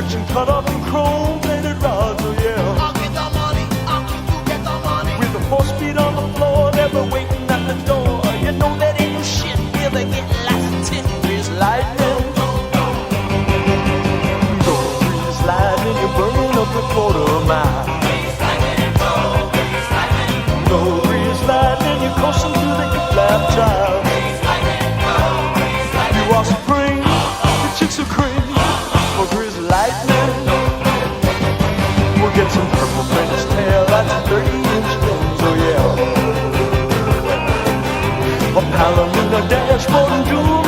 searching cut up and chrome-plated rods, oh yeah. I'll get the money, I'll keep you get the money. With the 4-speed on the floor, never waiting at the door. You know that ain't no shit, we'll be getting lots of tin. Grease lightning, go grease lightning, you're burning up a quarter mile. Grease lightning, go, grease lightning. Go grease lightning, you're coasting through the hip-lap child. Grease lightning, go, grease lightning. You are supreme, the chicks are cream. For grease lightning, we'll get some purple French tail, that's 30-inch rims, oh yeah. A Palomino dashboard and jewelry.